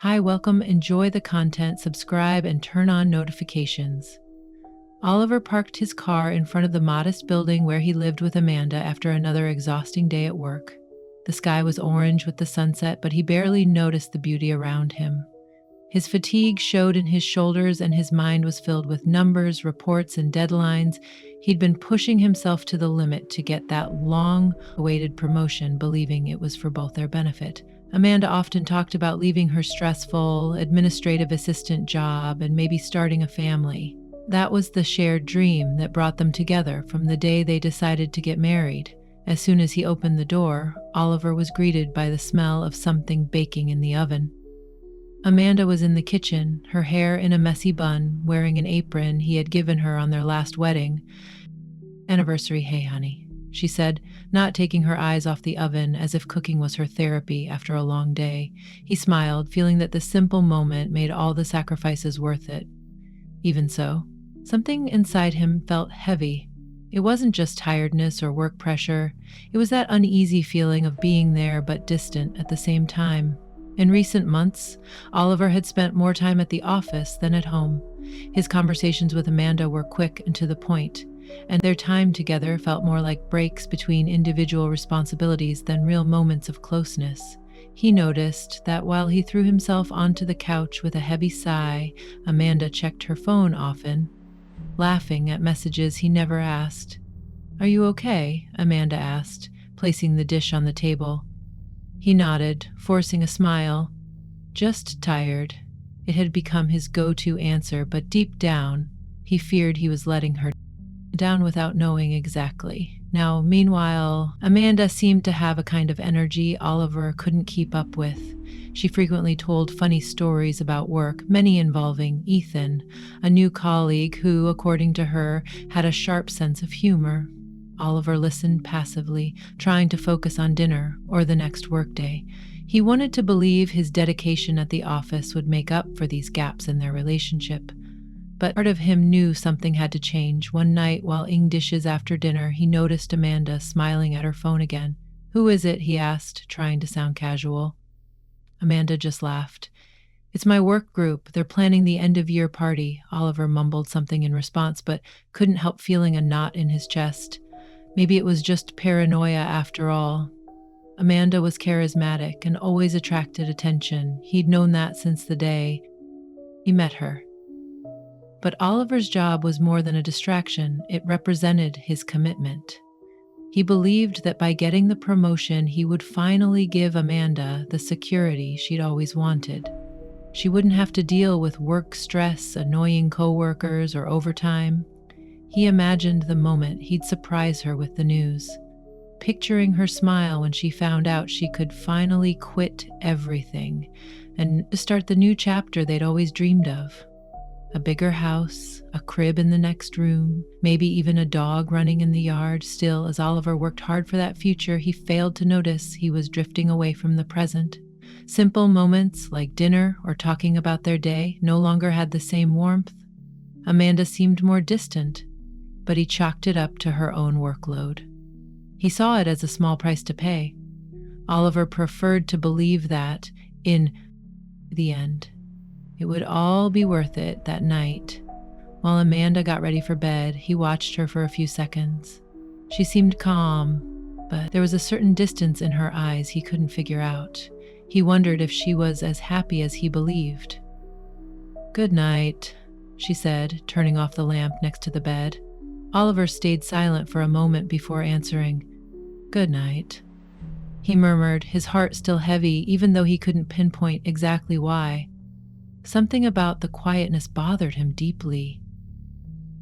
Hi, welcome. Enjoy the content, subscribe, and turn on notifications. Oliver parked his car in front of the modest building where he lived with Amanda after another exhausting day at work. The sky was orange with the sunset, but he barely noticed the beauty around him. His fatigue showed in his shoulders, and his mind was filled with numbers, reports, and deadlines. He'd been pushing himself to the limit to get that long awaited promotion, believing it was for both their benefit. Amanda often talked about leaving her stressful administrative assistant job and maybe starting a family. That was the shared dream that brought them together from the day they decided to get married. As soon as he opened the door, Oliver was greeted by the smell of something baking in the oven. Amanda was in the kitchen, her hair in a messy bun, wearing an apron he had given her on their last wedding. "Anniversary, hey honey," she said, not taking her eyes off the oven as if cooking was her therapy after a long day. He smiled, feeling that the simple moment made all the sacrifices worth it. Even so, something inside him felt heavy. It wasn't just tiredness or work pressure. It was that uneasy feeling of being there but distant at the same time. In recent months, Oliver had spent more time at the office than at home. His conversations with Amanda were quick and to the point, and their time together felt more like breaks between individual responsibilities than real moments of closeness. He noticed that while he threw himself onto the couch with a heavy sigh, Amanda checked her phone often, laughing at messages he never asked. "Are you okay?" Amanda asked, placing the dish on the table. He nodded, forcing a smile. "Just tired." It had become his go-to answer, but deep down, he feared he was letting her down without knowing exactly. Now, meanwhile, Amanda seemed to have a kind of energy Oliver couldn't keep up with. She frequently told funny stories about work, many involving Ethan, a new colleague who, according to her, had a sharp sense of humor. Oliver listened passively, trying to focus on dinner or the next workday. He wanted to believe his dedication at the office would make up for these gaps in their relationship. But part of him knew something had to change. One night, while eating dishes after dinner, he noticed Amanda smiling at her phone again. "Who is it?" he asked, trying to sound casual. Amanda just laughed. "It's my work group. They're planning the end-of-year party." Oliver mumbled something in response, but couldn't help feeling a knot in his chest. Maybe it was just paranoia after all. Amanda was charismatic and always attracted attention. He'd known that since the day he met her. But Oliver's job was more than a distraction. It represented his commitment. He believed that by getting the promotion, he would finally give Amanda the security she'd always wanted. She wouldn't have to deal with work stress, annoying coworkers, or overtime. He imagined the moment he'd surprise her with the news, picturing her smile when she found out she could finally quit everything and start the new chapter they'd always dreamed of. A bigger house, a crib in the next room, maybe even a dog running in the yard. Still, as Oliver worked hard for that future, he failed to notice he was drifting away from the present. Simple moments like dinner or talking about their day no longer had the same warmth. Amanda seemed more distant, but he chalked it up to her own workload. He saw it as a small price to pay. Oliver preferred to believe that, in the end, it would all be worth it. That night, while Amanda got ready for bed, he watched her for a few seconds. She seemed calm, but there was a certain distance in her eyes he couldn't figure out. He wondered if she was as happy as he believed. "Good night," she said, turning off the lamp next to the bed. Oliver stayed silent for a moment before answering. "Good night," he murmured, his heart still heavy, even though he couldn't pinpoint exactly why. Something about the quietness bothered him deeply.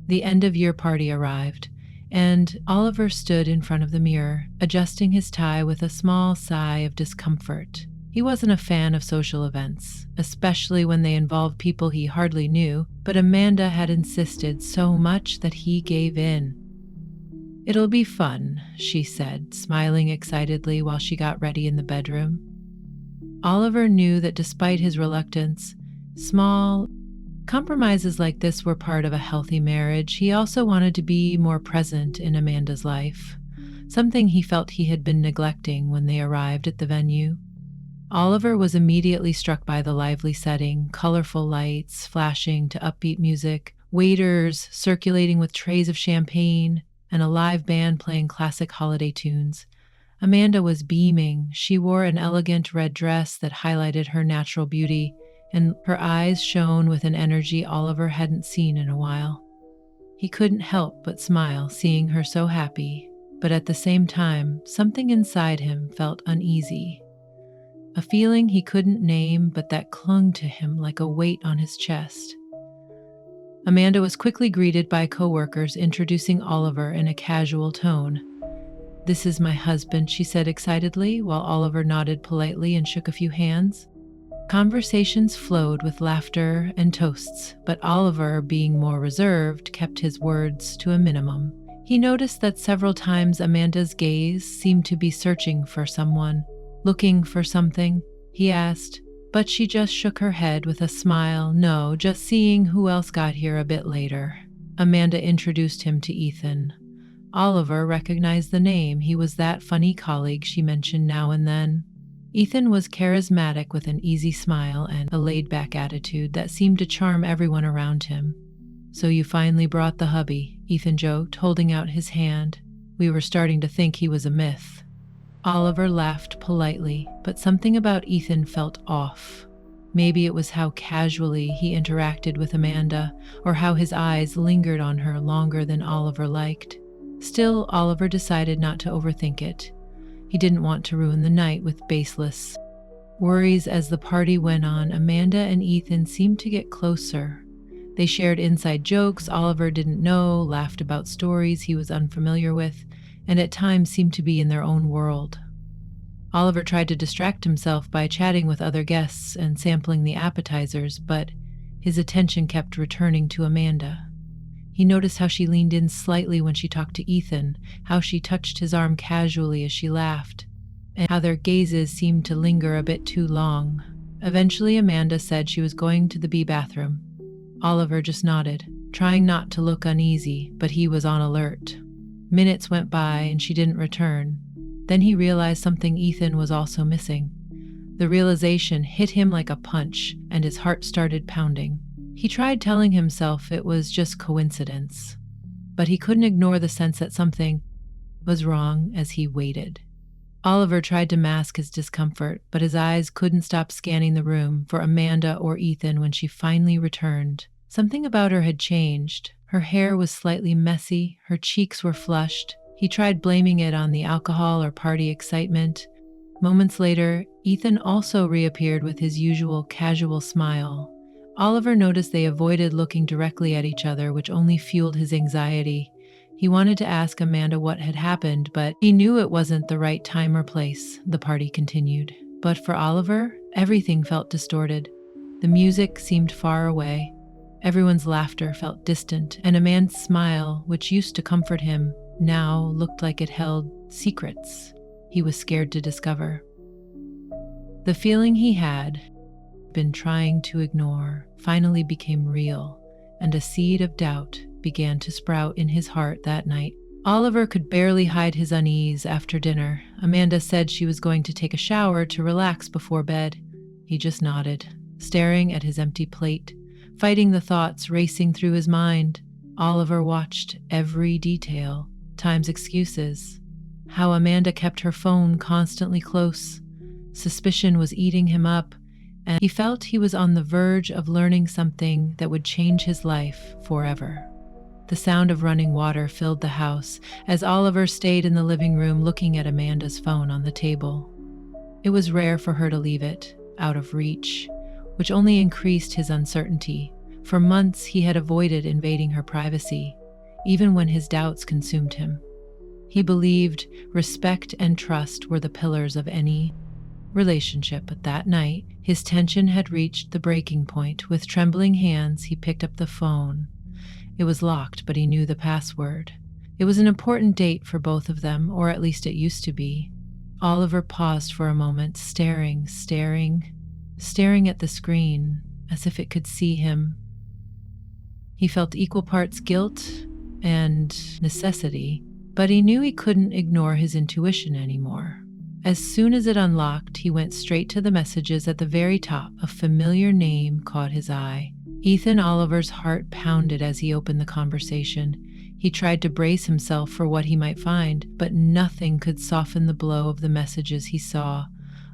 The end-of-year party arrived, and Oliver stood in front of the mirror, adjusting his tie with a small sigh of discomfort. He wasn't a fan of social events, especially when they involved people he hardly knew, but Amanda had insisted so much that he gave in. "It'll be fun," she said, smiling excitedly while she got ready in the bedroom. Oliver knew that despite his reluctance, small compromises like this were part of a healthy marriage. He also wanted to be more present in Amanda's life, something he felt he had been neglecting when they arrived at the venue. Oliver was immediately struck by the lively setting, colorful lights flashing to upbeat music, waiters circulating with trays of champagne, and a live band playing classic holiday tunes. Amanda was beaming. She wore an elegant red dress that highlighted her natural beauty, and her eyes shone with an energy Oliver hadn't seen in a while. He couldn't help but smile, seeing her so happy, but at the same time, something inside him felt uneasy. A feeling he couldn't name, but that clung to him like a weight on his chest. Amanda was quickly greeted by coworkers, introducing Oliver in a casual tone. "This is my husband," she said excitedly, while Oliver nodded politely and shook a few hands. Conversations flowed with laughter and toasts, but Oliver, being more reserved, kept his words to a minimum. He noticed that several times Amanda's gaze seemed to be searching for someone, looking for something. He asked, but she just shook her head with a smile. "No, just seeing who else got here a bit later." Amanda introduced him to Ethan. Oliver recognized the name. He was that funny colleague she mentioned now and then. Ethan was charismatic with an easy smile and a laid-back attitude that seemed to charm everyone around him. "So you finally brought the hubby," Ethan joked, holding out his hand. "We were starting to think he was a myth." Oliver laughed politely, but something about Ethan felt off. Maybe it was how casually he interacted with Amanda, or how his eyes lingered on her longer than Oliver liked. Still, Oliver decided not to overthink it. He didn't want to ruin the night with baseless worries. As the party went on, Amanda and Ethan seemed to get closer. They shared inside jokes Oliver didn't know, laughed about stories he was unfamiliar with, and at times seemed to be in their own world. Oliver tried to distract himself by chatting with other guests and sampling the appetizers, but his attention kept returning to Amanda. He noticed how she leaned in slightly when she talked to Ethan, how she touched his arm casually as she laughed, and how their gazes seemed to linger a bit too long. Eventually, Amanda said she was going to the B bathroom. Oliver just nodded, trying not to look uneasy, but he was on alert. Minutes went by and she didn't return. Then he realized something Ethan was also missing. The realization hit him like a punch, and his heart started pounding. He tried telling himself it was just coincidence, but he couldn't ignore the sense that something was wrong as he waited. Oliver tried to mask his discomfort, but his eyes couldn't stop scanning the room for Amanda or Ethan. When she finally returned, something about her had changed. Her hair was slightly messy, her cheeks were flushed. He tried blaming it on the alcohol or party excitement. Moments later, Ethan also reappeared with his usual casual smile. Oliver noticed they avoided looking directly at each other, which only fueled his anxiety. He wanted to ask Amanda what had happened, but he knew it wasn't the right time or place. The party continued. But for Oliver, everything felt distorted. The music seemed far away. Everyone's laughter felt distant, and Amanda's smile, which used to comfort him, now looked like it held secrets he was scared to discover. The feeling he had been trying to ignore finally became real, and a seed of doubt began to sprout in his heart that night. Oliver could barely hide his unease after dinner. Amanda said she was going to take a shower to relax before bed. He just nodded, staring at his empty plate, fighting the thoughts racing through his mind. Oliver watched every detail, times excuses, how Amanda kept her phone constantly close. Suspicion was eating him up, and he felt he was on the verge of learning something that would change his life forever. The sound of running water filled the house as Oliver stayed in the living room looking at Amanda's phone on the table. It was rare for her to leave it, out of reach, which only increased his uncertainty. For months he had avoided invading her privacy, even when his doubts consumed him. He believed respect and trust were the pillars of any relationship, but that night, his tension had reached the breaking point. With trembling hands, he picked up the phone. It was locked, but he knew the password. It was an important date for both of them, or at least it used to be. Oliver paused for a moment, staring at the screen, as if it could see him. He felt equal parts guilt and necessity, but he knew he couldn't ignore his intuition anymore. As soon as it unlocked, he went straight to the messages at the very top. A familiar name caught his eye. Ethan Oliver's heart pounded as he opened the conversation. He tried to brace himself for what he might find, but nothing could soften the blow of the messages he saw.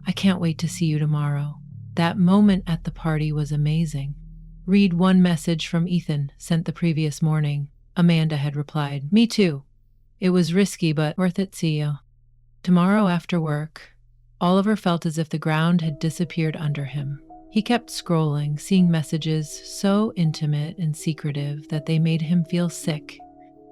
"I can't wait to see you tomorrow." That moment at the party was amazing. "Read one message from Ethan, sent the previous morning." Amanda had replied, "Me too. It was risky, but worth it. See you tomorrow after work." Oliver felt as if the ground had disappeared under him. He kept scrolling, seeing messages so intimate and secretive that they made him feel sick.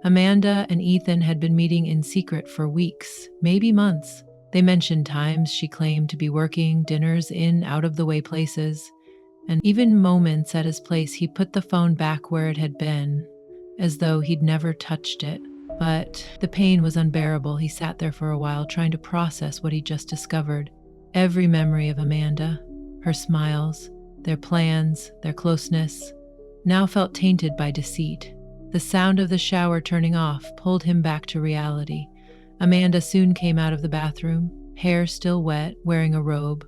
Amanda and Ethan had been meeting in secret for weeks, maybe months. They mentioned times she claimed to be working, dinners in out-of-the-way places, and even moments at his place he put the phone back where it had been, as though he'd never touched it. But the pain was unbearable. He sat there for a while, trying to process what he just discovered. Every memory of Amanda, her smiles, their plans, their closeness, now felt tainted by deceit. The sound of the shower turning off pulled him back to reality. Amanda soon came out of the bathroom, hair still wet, wearing a robe.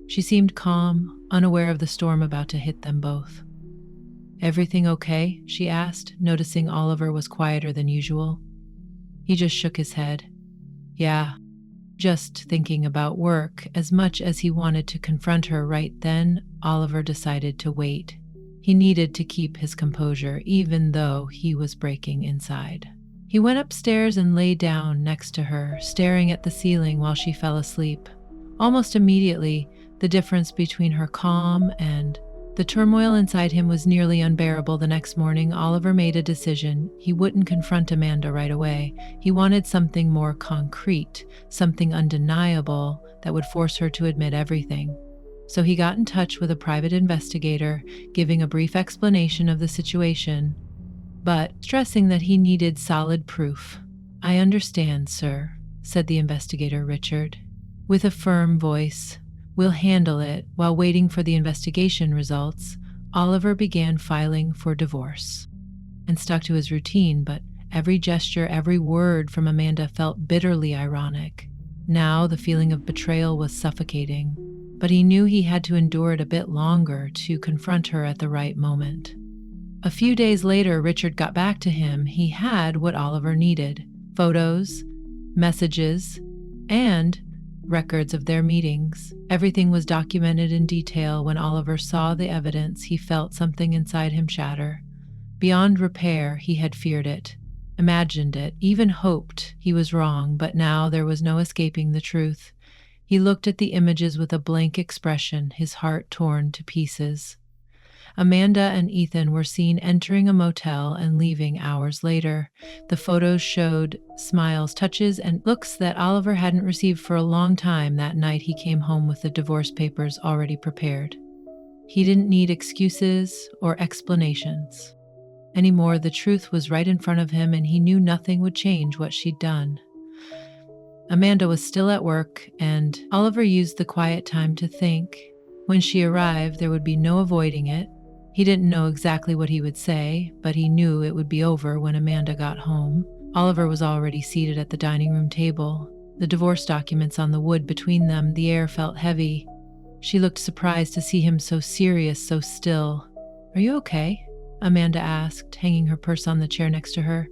She seemed calm, unaware of the storm about to hit them both. "Everything okay?" she asked, noticing Oliver was quieter than usual. He just shook his head. "Yeah, just thinking about work." As much as he wanted to confront her right then, Oliver decided to wait. He needed to keep his composure, even though he was breaking inside. He went upstairs and lay down next to her, staring at the ceiling while she fell asleep. Almost immediately, the difference between her calm and the turmoil inside him was nearly unbearable. The next morning, Oliver made a decision. He wouldn't confront Amanda right away. He wanted something more concrete, something undeniable that would force her to admit everything. So he got in touch with a private investigator, giving a brief explanation of the situation, but stressing that he needed solid proof. "I understand, sir," said the investigator, Richard, with a firm voice. "We'll handle it." While waiting for the investigation results, Oliver began filing for divorce and stuck to his routine, but every gesture, every word from Amanda felt bitterly ironic. Now the feeling of betrayal was suffocating, but he knew he had to endure it a bit longer to confront her at the right moment. A few days later, Richard got back to him. He had what Oliver needed: photos, messages, and records of their meetings. Everything was documented in detail. When Oliver saw the evidence, he felt something inside him shatter. Beyond repair, he had feared it, imagined it, even hoped he was wrong, but now there was no escaping the truth. He looked at the images with a blank expression, his heart torn to pieces. Amanda and Ethan were seen entering a motel and leaving hours later. The photos showed smiles, touches, and looks that Oliver hadn't received for a long time. That night, he came home with the divorce papers already prepared. He didn't need excuses or explanations anymore. The truth was right in front of him, and he knew nothing would change what she'd done. Amanda was still at work, and Oliver used the quiet time to think. When she arrived, there would be no avoiding it. He didn't know exactly what he would say, but he knew it would be over when Amanda got home. Oliver was already seated at the dining room table, the divorce documents on the wood between them. The air felt heavy. She looked surprised to see him so serious, so still. "Are you okay?" Amanda asked, hanging her purse on the chair next to her.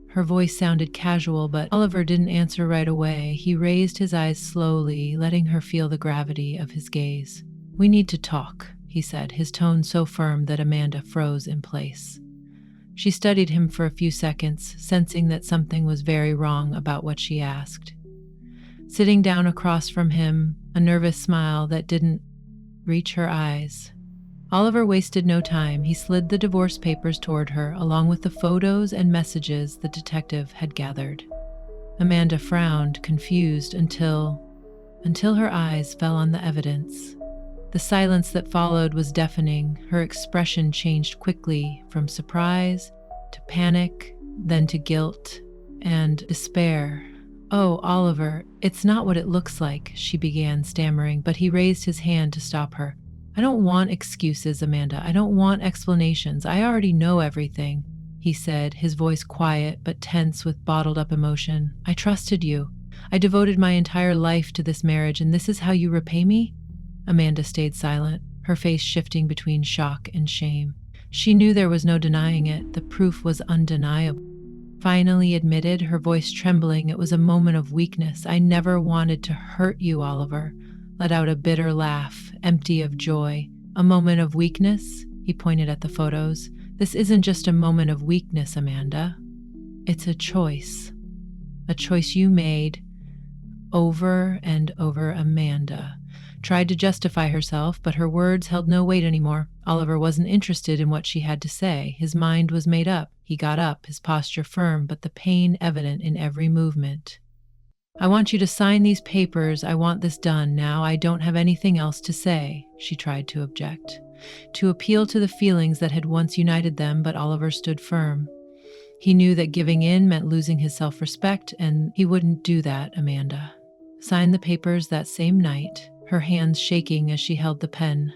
Her voice sounded casual, but Oliver didn't answer right away. He raised his eyes slowly, letting her feel the gravity of his gaze. "We need to talk," he said, his tone so firm that Amanda froze in place. She studied him for a few seconds, sensing that something was very wrong about what she asked. Sitting down across from him, a nervous smile that didn't reach her eyes. Oliver wasted no time. He slid the divorce papers toward her, along with the photos and messages the detective had gathered. Amanda frowned, confused, until her eyes fell on the evidence. The silence that followed was deafening. Her expression changed quickly, from surprise to panic, then to guilt and despair. "Oh, Oliver, it's not what it looks like," she began, stammering, but he raised his hand to stop her. "I don't want excuses, Amanda. I don't want explanations. I already know everything," he said, his voice quiet but tense with bottled up emotion. "I trusted you. I devoted my entire life to this marriage, and this is how you repay me?" Amanda stayed silent, her face shifting between shock and shame. She knew there was no denying it. The proof was undeniable. Finally admitted, her voice trembling, "It was a moment of weakness. I never wanted to hurt you, Oliver." Let out a bitter laugh, empty of joy. "A moment of weakness?" He pointed at the photos. "This isn't just a moment of weakness, Amanda. It's a choice. A choice you made over and over." Amanda tried to justify herself, but her words held no weight anymore. Oliver wasn't interested in what she had to say. His mind was made up. He got up, his posture firm, but the pain evident in every movement. "I want you to sign these papers. I want this done now. I don't have anything else to say," she tried to object, to appeal to the feelings that had once united them, but Oliver stood firm. He knew that giving in meant losing his self-respect, and he wouldn't do that. Amanda signed the papers that same night, her hands shaking as she held the pen.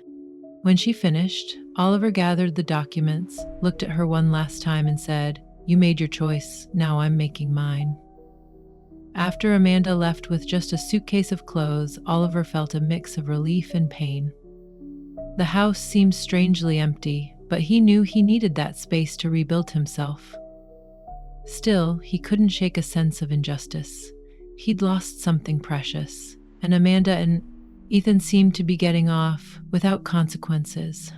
When she finished, Oliver gathered the documents, looked at her one last time and said, "You made your choice. Now I'm making mine." After Amanda left with just a suitcase of clothes, Oliver felt a mix of relief and pain. The house seemed strangely empty, but he knew he needed that space to rebuild himself. Still, he couldn't shake a sense of injustice. He'd lost something precious, and Amanda and Ethan seemed to be getting off without consequences.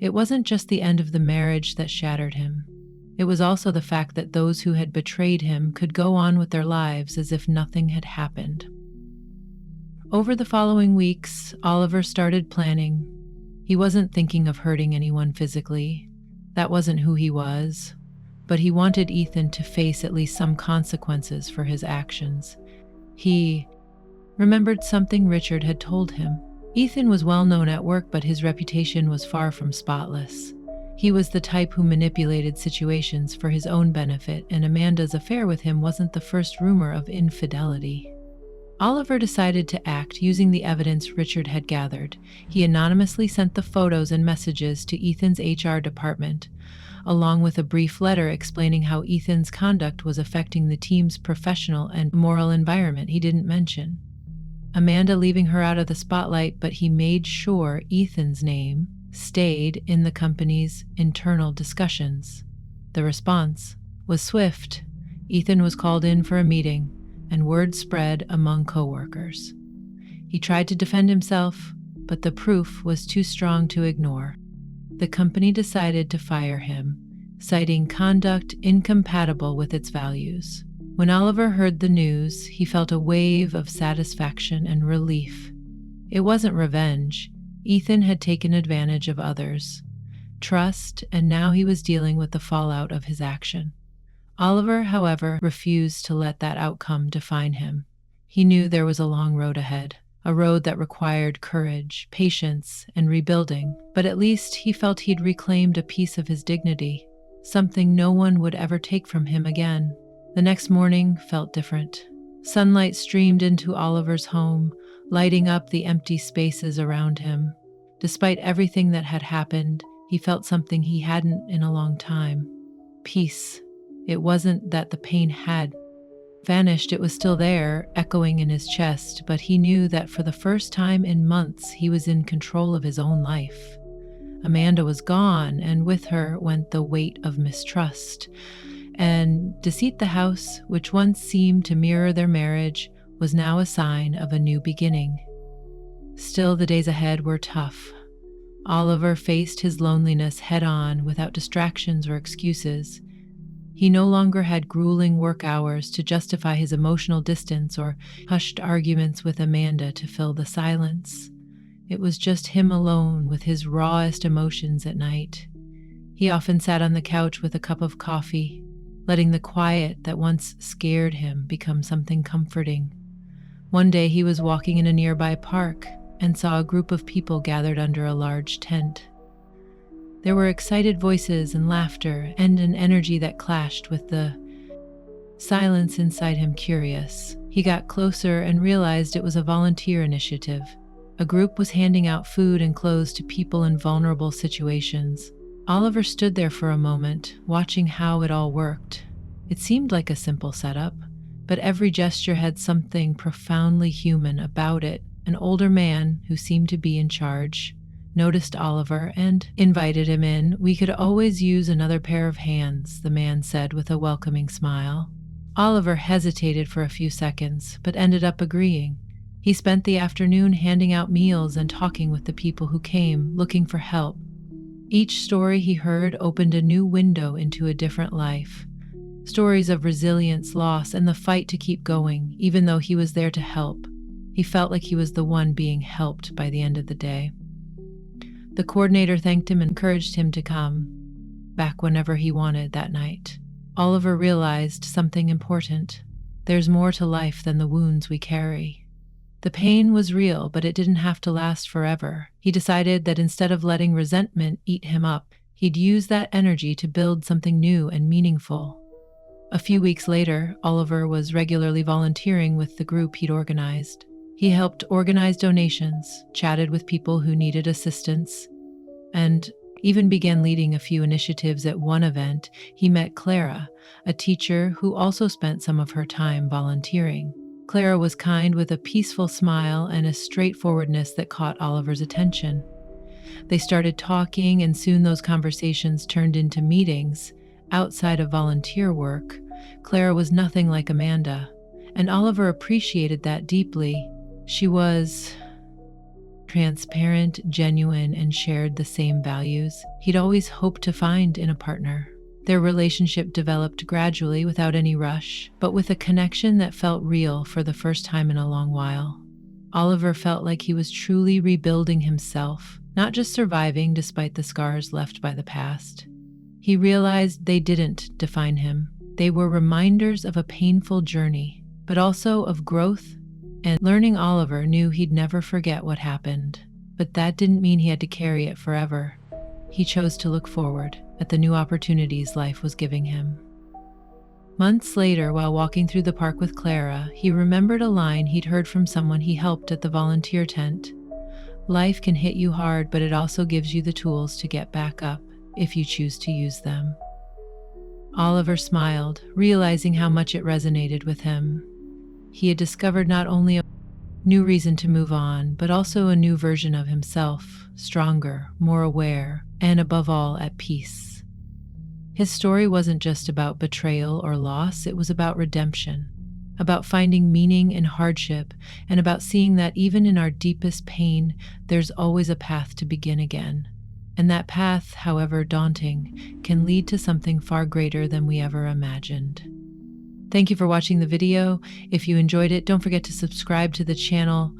It wasn't just the end of the marriage that shattered him. It was also the fact that those who had betrayed him could go on with their lives as if nothing had happened. Over the following weeks, Oliver started planning. He wasn't thinking of hurting anyone physically. That wasn't who he was. But he wanted Ethan to face at least some consequences for his actions. He remembered something Richard had told him. Ethan was well known at work, but his reputation was far from spotless. He was the type who manipulated situations for his own benefit, and Amanda's affair with him wasn't the first rumor of infidelity. Oliver decided to act using the evidence Richard had gathered. He anonymously sent the photos and messages to Ethan's HR department, along with a brief letter explaining how Ethan's conduct was affecting the team's professional and moral environment. He didn't mention Amanda, leaving her out of the spotlight, but he made sure Ethan's name stayed in the company's internal discussions. The response was swift. Ethan was called in for a meeting, and word spread among coworkers. He tried to defend himself, but the proof was too strong to ignore. The company decided to fire him, citing conduct incompatible with its values. When Oliver heard the news, he felt a wave of satisfaction and relief. It wasn't revenge. Ethan had taken advantage of others' trust, and now he was dealing with the fallout of his action. Oliver, however, refused to let that outcome define him. He knew there was a long road ahead, a road that required courage, patience, and rebuilding, but at least he felt he'd reclaimed a piece of his dignity, something no one would ever take from him again. The next morning felt different. Sunlight streamed into Oliver's home, lighting up the empty spaces around him. Despite everything that had happened, he felt something he hadn't in a long time. Peace. It wasn't that the pain had vanished, it was still there, echoing in his chest, but he knew that for the first time in months he was in control of his own life. Amanda was gone, and with her went the weight of mistrust and deceit. The house, which once seemed to mirror their marriage, was now a sign of a new beginning. Still, the days ahead were tough. Oliver faced his loneliness head-on, without distractions or excuses. He no longer had grueling work hours to justify his emotional distance or hushed arguments with Amanda to fill the silence. It was just him alone with his rawest emotions at night. He often sat on the couch with a cup of coffee, letting the quiet that once scared him become something comforting. One day he was walking in a nearby park and saw a group of people gathered under a large tent. There were excited voices and laughter and an energy that clashed with the silence inside him. Curious, he got closer and realized it was a volunteer initiative. A group was handing out food and clothes to people in vulnerable situations. Oliver stood there for a moment, watching how it all worked. It seemed like a simple setup. but every gesture had something profoundly human about it. An older man, who seemed to be in charge, noticed Oliver and invited him in. "We could always use another pair of hands," the man said with a welcoming smile. Oliver hesitated for a few seconds, but ended up agreeing. He spent the afternoon handing out meals and talking with the people who came, looking for help. Each story he heard opened a new window into a different life. Stories of resilience, loss, and the fight to keep going, even though he was there to help. He felt like he was the one being helped by the end of the day. The coordinator thanked him and encouraged him to come back whenever he wanted that night. Oliver realized something important. There's more to life than the wounds we carry. The pain was real, but it didn't have to last forever. He decided that instead of letting resentment eat him up, he'd use that energy to build something new and meaningful. A few weeks later, Oliver was regularly volunteering with the group he'd organized. He helped organize donations, chatted with people who needed assistance, and even began leading a few initiatives. At one event, he met Clara, a teacher who also spent some of her time volunteering. Clara was kind, with a peaceful smile and a straightforwardness that caught Oliver's attention. They started talking, and soon those conversations turned into meetings. Outside of volunteer work, Clara was nothing like Amanda, and Oliver appreciated that deeply. She was transparent, genuine, and shared the same values he'd always hoped to find in a partner. Their relationship developed gradually, without any rush, but with a connection that felt real for the first time in a long while. Oliver felt like he was truly rebuilding himself, not just surviving despite the scars left by the past. He realized they didn't define him. They were reminders of a painful journey, but also of growth and learning. Oliver knew he'd never forget what happened, but that didn't mean he had to carry it forever. He chose to look forward at the new opportunities life was giving him. Months later, while walking through the park with Clara, he remembered a line he'd heard from someone he helped at the volunteer tent. "Life can hit you hard, but it also gives you the tools to get back up if you choose to use them." Oliver smiled, realizing how much it resonated with him. He had discovered not only a new reason to move on, but also a new version of himself, stronger, more aware, and above all, at peace. His story wasn't just about betrayal or loss, it was about redemption, about finding meaning in hardship, and about seeing that even in our deepest pain, there's always a path to begin again. And that path, however daunting, can lead to something far greater than we ever imagined. Thank you for watching the video. If you enjoyed it, don't forget to subscribe to the channel.